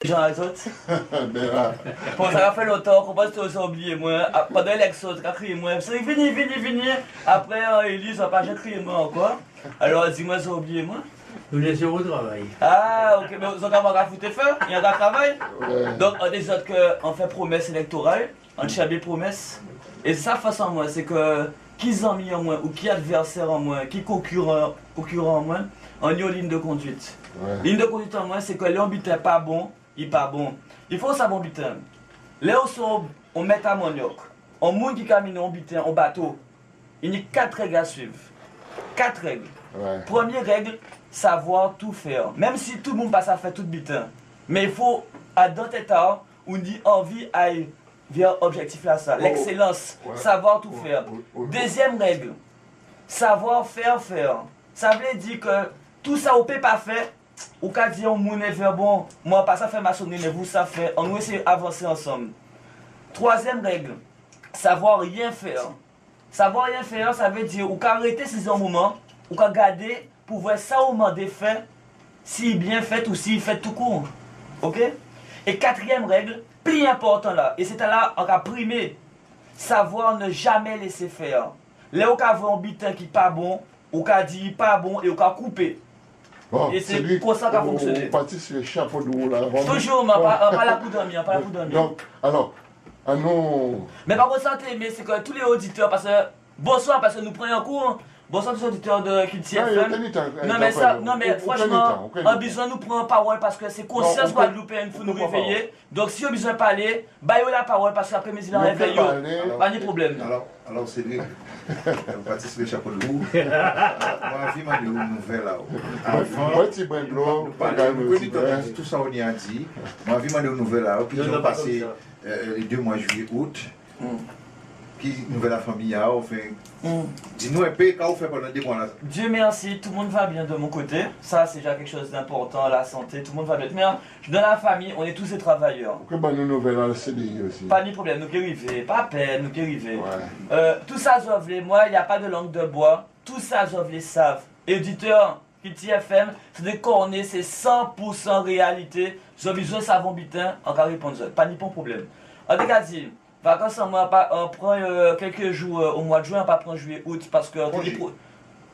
Jean Azot. Bon, ça a fait longtemps qu'on pense que ça oublié moi. Pendant l'élection, ça a crié moi. C'est vini. Après, Élise n'a pas crié moi encore. Alors, dis-moi, ça a oublié moi. Nous laissons au travail. Ah, ok, mais vous avez pas foutu feu? Il y a un travail? Donc, on dit qu'on fait promesse électorale, on chabille promesse. Et ça, face à moi, c'est que qui amis en moins, ou qui adversaire en moins, qui concurrent en moins, on y a une ligne de conduite. Ligne de conduite en moins, c'est que l'ambiteur pas bon, il pas bon. Il faut savoir butin. Là où on met à manioc, on monde qui camine en butin, en bateau, il y a 4 règles à suivre. 4 règles. Première règle, savoir tout faire. Même si tout le monde passe à faire tout butin. Mais il faut, à dans état, on dit envie aille vers l'objectif là, ça. L'excellence, savoir tout faire. Deuxième règle, savoir faire. Ça veut dire que tout ça, on ne peut pas faire. Ou qu'à dire, on est vers bon, moi pas ça fait maçonnerie, mais vous ça fait. On va essayer d'avancer ensemble. Troisième règle, savoir rien faire. Savoir rien faire, ça veut dire, ou qu'à arrêter ces moments, ou qu'à garder pour voir ça au moment des faits, s'il bien fait ou s'il fait tout court. Ok? Et quatrième règle, plus important là, et c'est là on a primé, savoir ne jamais laisser faire. Là où on a un bitin qui n'est pas bon, ou qu'on dit pas bon et on a coupé. Bon, et c'est pour ça qu'a fonctionné. On partit sur le chapeau de roue là. Toujours, mais pas la poudre dormir, pas la poudre dormir. Donc, alors, non. Mais par contre, ça, mais c'est que tous les auditeurs, parce que, bonsoir, parce que nous prenons un cours. Bonsoir tous les auditeurs de Culture FM. Non mais franchement, on a besoin de nous prendre parole parce que c'est conscience guadeloupéenne, il faut nous réveiller. Donc si on a besoin de parler, baillez la parole parce qu'après-midi, il en réveille. Pas de problème. Alors c'est lui. On participe le chapeau de roue. Moi, je vais une nouvelle là. Moi, tu m'as dit, tout ça on y a dit. Moi, je vais une nouvelle là. Puis ils ont passé les 2 mois juillet, août. Qui nouvelle la famille a fait. Dis-nous un peu quand on fait pendant 2 mois là. Dieu merci, tout le monde va bien de mon côté. Ça c'est déjà quelque chose d'important, la santé, tout le monde va bien. Mais dans la famille, on est tous des travailleurs. Que bonne nouvelle dans le CDI aussi. Pas de problème, nous qui arrivons, pas peine, nous qui arrivons. Tout ça j'ouvre les moi, il n'y a pas de langue de bois. Tout ça j'ouvre les savent. Éditeurs, Culture FM, c'est des cornets, c'est 100% réalité. J'ai besoin de savon bitin, on va répondre. Pas de problème. En tout cas, vacances, on prend quelques jours au mois de juin, on pas prendre juillet, août parce que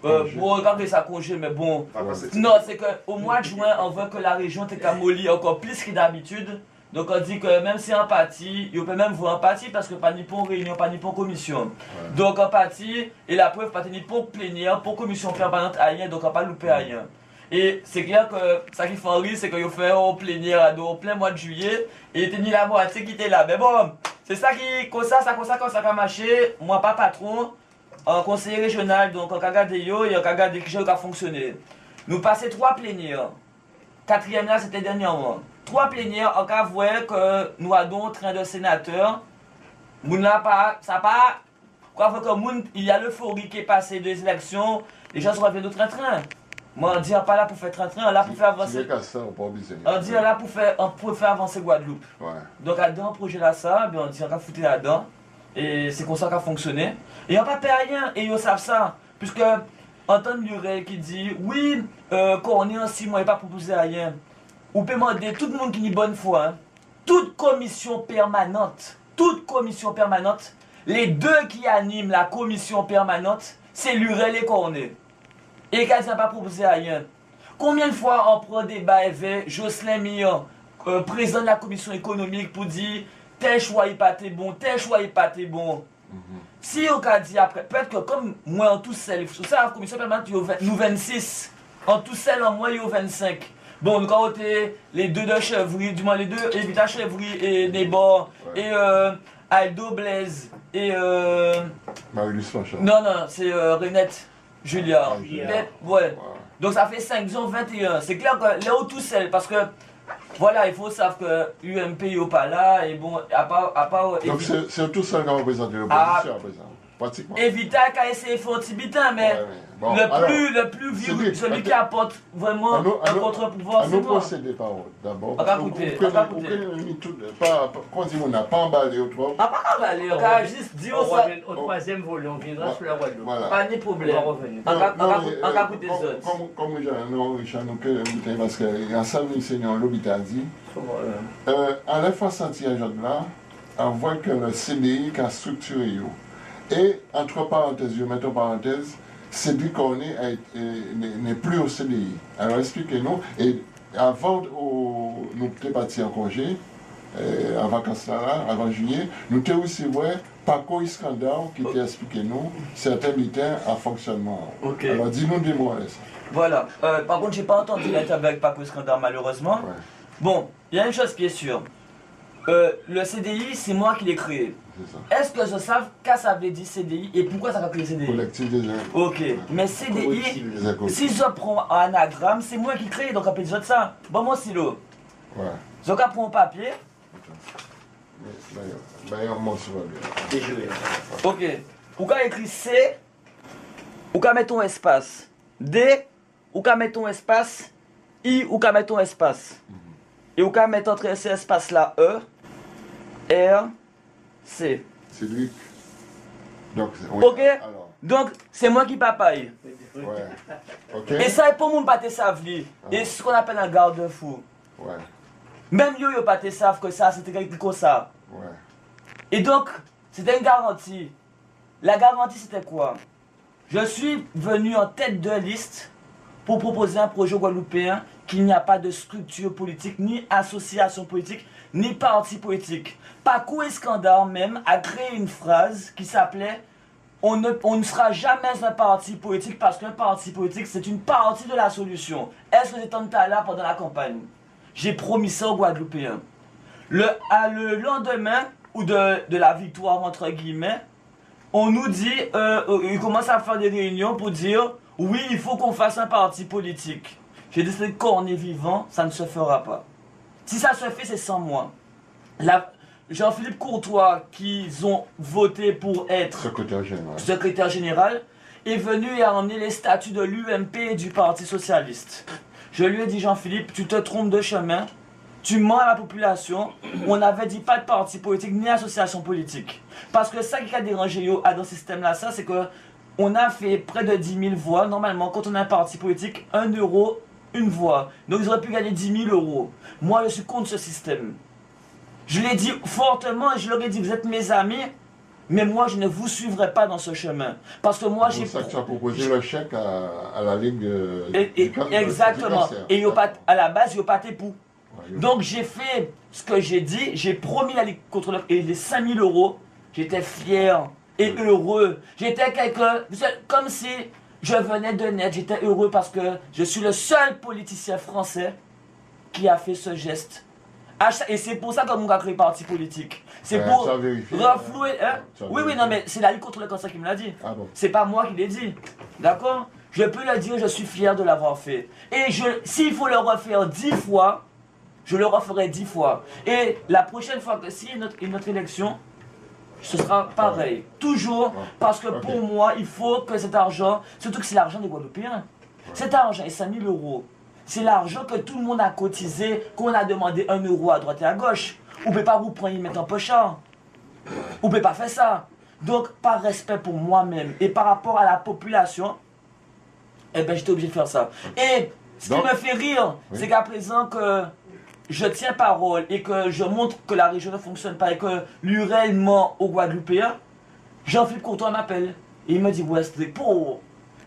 pour regarder ça congé, mais bon. Non, c'est qu'au mois de juin, on veut que la région est mollie encore plus que d'habitude. Donc on dit que même si en partie, il peut même voir en partie parce que pas ni pour réunion, pas ni pour commission. Donc en partie, et la preuve, pas ni pour plénière, pour commission permanente à rien, donc on pas louper à rien. Et c'est clair que ça qui fait rire, c'est qu'ils fait en plénière en plein mois de juillet, et il était ni la moitié qui était là. Mais bon, c'est ça qui, comme ça a marché. Moi, pas patron, en conseiller régional, donc on a regardé yo et on a regardé qui a fonctionné. Nous passons 3 plénières. 4e là, c'était dernièrement. 3 plénières, on a vu que nous avons un train de sénateurs. Moun n'a pas, ça pas, quoi fait que moun, il y a l'euphorie qui est passée des élections, les gens sont revenus de train. Moi, on dit pas là pour faire train, là pour faire avancer. On dit là pour faire avancer Guadeloupe. Donc, dans le projet là, ça, on dit on va foutre là-dedans. Et c'est comme ça qu'a fonctionné. Et on n'a pas payé rien. Et ils savent ça. Puisque, entendre Murel qui dit oui, quand on est en 6 mois, il n'a pas proposé rien. Ou peut demander tout le monde qui dit bonne foi. Hein, toute commission permanente, les 2 qui animent la commission permanente, c'est Lurel et Cornet. Et qu'elle n'a pas proposé rien. Combien de fois on prend des débats avec Jocelyn Millon, président de la commission économique, pour dire tel choix n'est pas bon, tel choix n'est pas bon. Si on a dit après, peut-être que comme moi en tout seul, sous ça, la commission permanente, nous 26, en tout seul, en moi, il y a 25. Bon, nous avons les 2 de Chevry, du moins les 2 Evita Chevry et Nebor, et Aldo Blaise, et Marie-Luce Fanchon. Non, c'est Renette. Julia. Ouais. Donc ça fait 5, disons 21. C'est clair que là où tout seul, parce que voilà, il faut savoir que UMP n'est pas là, et bon, à part donc c'est tout seul qui représente l'opposition à présent. pratiquement. Éviter qu'à essayer de faire un petit bitin, mais Bon, le plus vieux, celui qui apporte vraiment un contre-pouvoir, c'est nous moi. procéder par ordre. D'abord, On va écouter. Pas emballer au trop. Pas emballer, on va juste dire ça. Au troisième volet, on viendra sur la Guadeloupe. Pas de problème. On va écouter les autres. Comme Richard, parce qu'il y a ça, le Seigneur l'hôpital dit, à la fois sentir là, on voit que le CDI a structuré. Et, entre parenthèses, je mets en parenthèse, Cédric Cornet n'est plus au CDI. Alors expliquez-nous, et avant nous étions partis en congé, avant avant juillet, nous étions aussi Paco Iskandar qui t'a expliqué nous certains militaires à fonctionnement. Okay. Alors dis-nous des mots ça. Voilà. Par contre, je n'ai pas entendu l'interview avec Paco Iskandar malheureusement. Ouais. Bon, il y a une chose qui est sûre. Le CDI, c'est moi qui l'ai créé. Est-ce que je sais qu'est-ce que ça veut dire CDI et pourquoi ça a créé CDI? Collectif des gens. Ok, mais CDI, si je prends un anagramme, c'est moi qui crée, donc appelle de ça. Bon, mon stylo. Ouais. Je prends un papier. D'ailleurs, mon Ok. Ou quand écrit C, ou quand mettons espace. D, ou quand mettons espace. I, ou quand mettons espace. Et ou quand mettons entre ces espaces là E, R, C. C'est lui. Donc, oui. Ok. Alors. Donc, c'est moi qui papaye. Ouais. Okay. Et ça, pour mon pâté savent. Et ce qu'on appelle un garde-fou. Ouais. Même yo pâté savent que ça, c'était quelque chose comme ça. Ouais. Et donc, c'était une garantie. La garantie, c'était quoi? Je suis venu en tête de liste pour proposer un projet guadeloupéen qu'il n'y a pas de structure politique, ni association politique, ni parti politique. Paco Iskandar même a créé une phrase qui s'appelait « On ne sera jamais un parti politique parce qu'un parti politique, c'est une partie de la solution. » Est-ce que j'étais là pendant la campagne? J'ai promis ça aux Guadeloupéens. Le lendemain ou de la victoire, entre guillemets, on nous dit, ils commencent à faire des réunions pour dire « Oui, il faut qu'on fasse un parti politique. » J'ai décidé que quand on est vivant, ça ne se fera pas. Si ça se fait, c'est sans moi. Jean-Philippe Courtois, qu'ils ont voté pour être secrétaire général, est venu et a emmené les statuts de l'UMP et du Parti Socialiste. Je lui ai dit, Jean-Philippe, tu te trompes de chemin, tu mens à la population, on n'avait dit pas de parti politique ni association politique. Parce que ça qui a dérangé dans ce système-là, c'est que on a fait près de 10 000 voix. Normalement, quand on a un parti politique, 1 euro, une voix. Donc ils auraient pu gagner 10 000 euros. Moi, je suis contre ce système. Je l'ai dit fortement et je leur ai dit, vous êtes mes amis, mais moi, je ne vous suivrai pas dans ce chemin. Parce que moi, j'ai... C'est pour ça que tu as proposé le chèque à la Ligue... exactement. Et à la base, il n'y a pas d'époux. Donc, j'ai fait ce que j'ai dit. J'ai promis la Ligue contre les 5 000 euros. J'étais fier et heureux. J'étais quelqu'un... Comme si je venais de naître. J'étais heureux parce que je suis le seul politicien français qui a fait ce geste. Et c'est pour ça qu'on a créé le parti politique. C'est pour reflouer. Hein? Oui, non, mais c'est la Ligue contre le cancer qui me l'a dit. Ah bon. C'est pas moi qui l'ai dit. D'accord? Je peux le dire, je suis fier de l'avoir fait. Et s'il faut le refaire 10 fois, je le referai 10 fois. Et la prochaine fois que s'il y a une autre élection, ce sera pareil. Toujours, parce que pour moi, il faut que cet argent, surtout que c'est l'argent des Guadeloupéens, cet argent est 5 000 euros. C'est l'argent que tout le monde a cotisé, qu'on a demandé 1 euro à droite et à gauche. On ne peut pas vous prendre et mettre en pochard. On ne peut pas faire ça. Donc, par respect pour moi-même et par rapport à la population, eh ben, j'étais obligé de faire ça. Et ce qui me fait rire, c'est qu'à présent que je tiens parole et que je montre que la région ne fonctionne pas et que l'URL ment aux Guadeloupéens, Jean-Philippe Courtois m'appelle. Et il me dit, Wesley,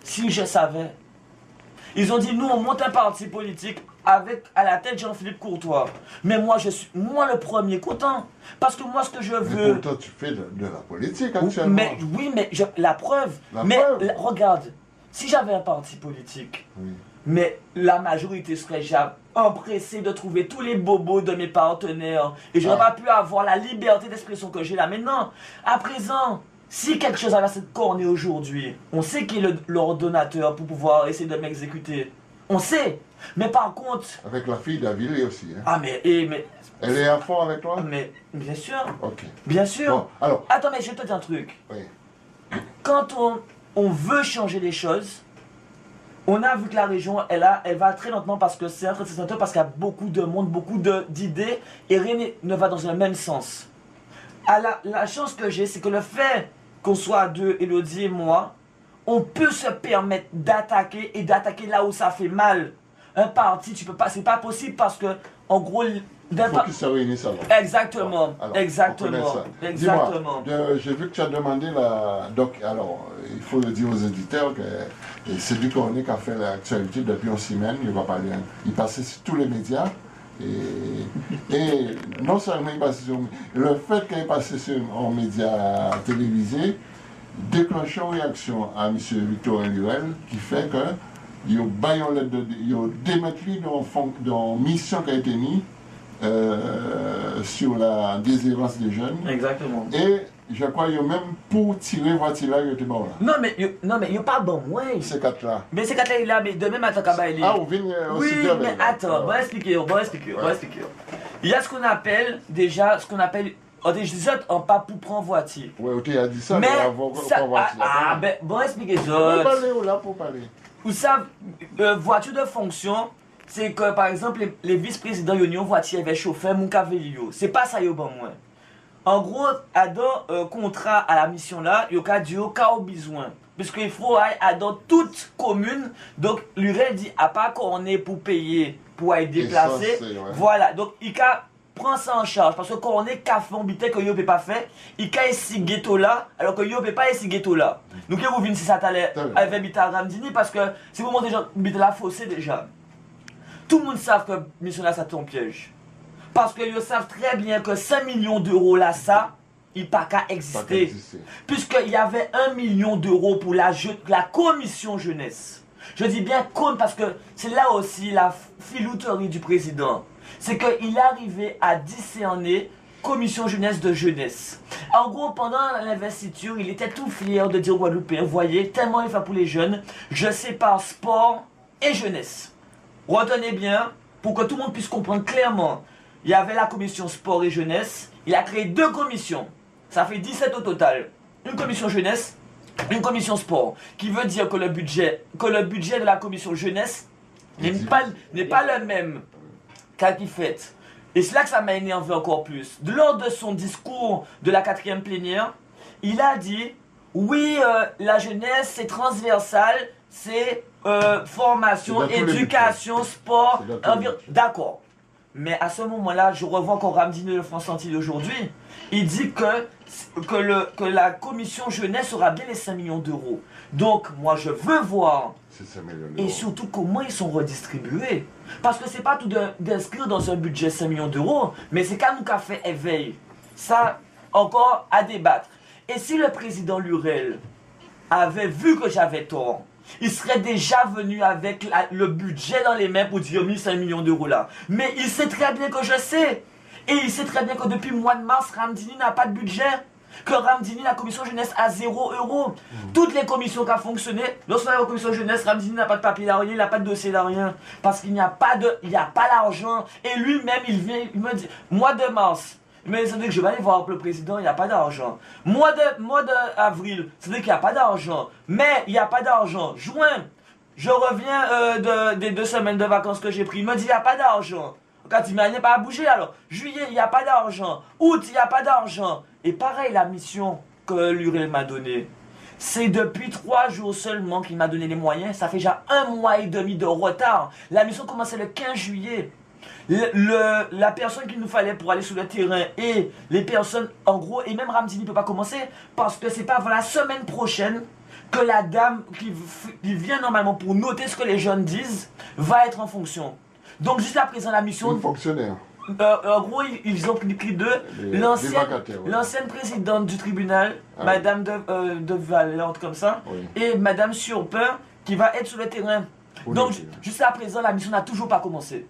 si je savais. Ils ont dit, nous, on monte un parti politique avec à la tête Jean-Philippe Courtois. Mais moi, je suis le premier content. Parce que moi, ce que je veux... Mais pourtant, tu fais de la politique actuellement. Mais la preuve. Regarde, si j'avais un parti politique, mais la majorité serait empressée de trouver tous les bobos de mes partenaires. Et je n'aurais pas pu avoir la liberté d'expression que j'ai là. Maintenant, à présent... Si quelque chose avait cette cornée aujourd'hui, on sait qui est l'ordonnateur pour pouvoir essayer de m'exécuter. On sait. Mais par contre... Avec la fille d'Avili aussi. Hein. Ah mais... Elle est à fond avec toi? Mais bien sûr. Ok. Bien sûr. Bon, alors... Attends, mais je vais te dire un truc. Oui. quand on veut changer les choses, on a vu que la région, elle va très lentement parce que c'est un centre parce qu'il y a beaucoup de monde, beaucoup d'idées et rien ne va dans le même sens. La chance que j'ai, c'est que le fait qu'on soit deux, Elodie et moi, on peut se permettre d'attaquer et d'attaquer là où ça fait mal. Un parti, tu peux pas, c'est pas possible parce que, en gros, il faut qu'ils se réunissent alors. Exactement, alors, exactement, exactement. J'ai vu que tu as demandé donc, alors, il faut le dire aux éditeurs que c'est du Cornet qui a fait l'actualité depuis une semaine. Il passait sur tous les médias. Et non seulement il passait sur le fait qu'il est passé sur un média télévisé déclenche une réaction à M. Victorin Lurel qui fait que il démettre lui dans une mission qui a été mise sur la déshérence des jeunes. Exactement. Et je crois qu'il y a même pour tirer voiture là, il était bon là. Non mais il n'y a pas bon moi. Ces quatre là. Mais ces quatre là, il a, mais demain matin, il est. Ah, on vient aussi. Oui, mais attends, on va expliquer. Il y a ce qu'on appelle déjà, on pas pour prendre voiture. Oui, tu as dit ça, mais avant ça, ben, bon expliquer ça. On va parler là pour parler. Vous savez, voiture de fonction, c'est que par exemple, les vice-présidents, ils ont une voiture avec chauffeur, mon cavalier. C'est pas ça, yo, bon, moi. En gros, dans contrat à la mission là, il y a du cas au besoin. Puisqu'il faut aller dans toute commune. Donc, l'UREL dit, à part qu'on est pour payer, pour aller déplacer. Voilà. Donc, il prend ça en charge. Parce que quand on est café en bité que yo peut pas faire, il a ici ghetto là, alors que yo peut pas ici ghetto là. Donc, vous venez si ça t'allait avec Bita Ramdini, parce que si vous montez Bita la fossé déjà, tout le monde sait que mission là, ça tombe piège. Parce qu'ils savent très bien que 5 millions d'euros là, ça, il n'y a pas qu'à exister. Puisqu'il y avait 1 million d'euros pour la commission jeunesse. Je dis bien comme parce que c'est là aussi la filouterie du président. C'est qu'il est arrivé à discerner commission jeunesse de jeunesse. En gros, pendant l'investiture, il était tout fier de dire aux Guadeloupéens, voyez, tellement il fait pour les jeunes, je sépare sport et jeunesse. Retenez bien, pour que tout le monde puisse comprendre clairement. Il y avait la commission sport et jeunesse. Il a créé 2 commissions. Ça fait 17 au total. Une commission jeunesse, une commission sport. Qui veut dire que le budget de la commission jeunesse n'est pas le même qu'à qui fait. Et c'est là que ça m'a énervé encore plus. Lors de son discours de la 4e plénière, il a dit, oui, la jeunesse c'est transversal, c'est formation, éducation, sport, environnement. D'accord. Mais à ce moment-là, je revois encore Ramdini Le Franc-Senti d'aujourd'hui. Il dit que la commission jeunesse aura bien les 5 millions d'euros. Donc, moi, je veux voir. Et surtout, comment ils sont redistribués. Parce que c'est pas tout d'inscrire dans un budget 5 millions d'euros, mais c'est quand nous qu'a fait éveil. Ça, encore à débattre. Et si le président Lurel avait vu que j'avais tort, il serait déjà venu avec le budget dans les mains pour dire 5 millions d'euros là. Mais il sait très bien que je sais. Et il sait très bien que depuis le mois de mars, Ramdini n'a pas de budget. Que Ramdini, la commission jeunesse, a 0 €. Toutes les commissions qui ont fonctionné, lorsqu'on a la commission jeunesse, Ramdini n'a pas de papier d'arrien, il n'a pas de dossier d'arrien. Parce qu'il n'y a pas l'argent. Et lui-même, il me dit, mois de mars. Mais c'est-à-dire que je vais aller voir le président, il n'y a pas d'argent. Mois d'avril, c'est-à-dire qu'il n'y a pas d'argent. Mai, il n'y a pas d'argent. Juin, je reviens des 2 semaines de vacances que j'ai pris. Il me dit, il n'y a pas d'argent. Quand il m'a pas à bouger alors. Juillet, il n'y a pas d'argent. Août, il n'y a pas d'argent. Et pareil, la mission que Lurel m'a donnée. C'est depuis 3 jours seulement qu'il m'a donné les moyens. Ça fait déjà 1 mois et demi de retard. La mission commençait le 15 juillet. La personne qu'il nous fallait pour aller sur le terrain et les personnes, en gros, et même Ramdini ne peut pas commencer parce que c'est pas avant la semaine prochaine que la dame qui vient normalement pour noter ce que les jeunes disent va être en fonction. Donc jusqu'à présent la mission... Une fonctionnaire. En gros, ils ont pris l'ancienne présidente du tribunal, Madame de Valente comme ça, et Madame Surpin qui va être sur le terrain. Donc jusqu'à présent la mission n'a toujours pas commencé.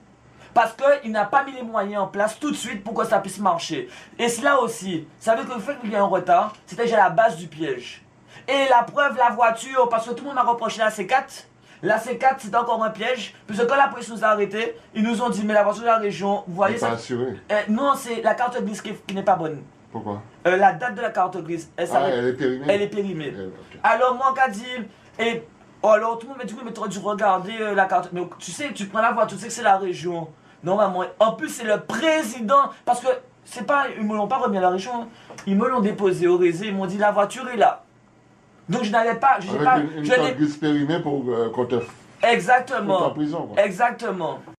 Parce qu'il n'a pas mis les moyens en place tout de suite pour que ça puisse marcher. Et cela aussi, ça veut que le fait qu'il y ait un retard, c'était déjà la base du piège. Et la preuve, la voiture, parce que tout le monde m'a reproché la C4. La C4, c'est encore un piège. Puisque quand la police nous a arrêtés, ils nous ont dit, mais la voiture de la région, vous voyez ça. Pas assuré. Non, c'est la carte grise qui n'est pas bonne. Pourquoi? La date de la carte grise, elle est périmée. Elle est périmée. Okay. Alors moi, on a dit, et alors tout le monde m'a dit, oui, mais tu aurais dû regarder la carte. Mais tu sais, tu prends la voie, tu sais que c'est la région. Normalement. En plus, c'est le président, parce que c'est pas, ils me l'ont pas remis à la région, ils me l'ont déposé au réseau, ils m'ont dit la voiture est là. Donc je n'avais pas, une carte grise périmée pour qu'on te exactement. foute en prison. Quoi. Exactement.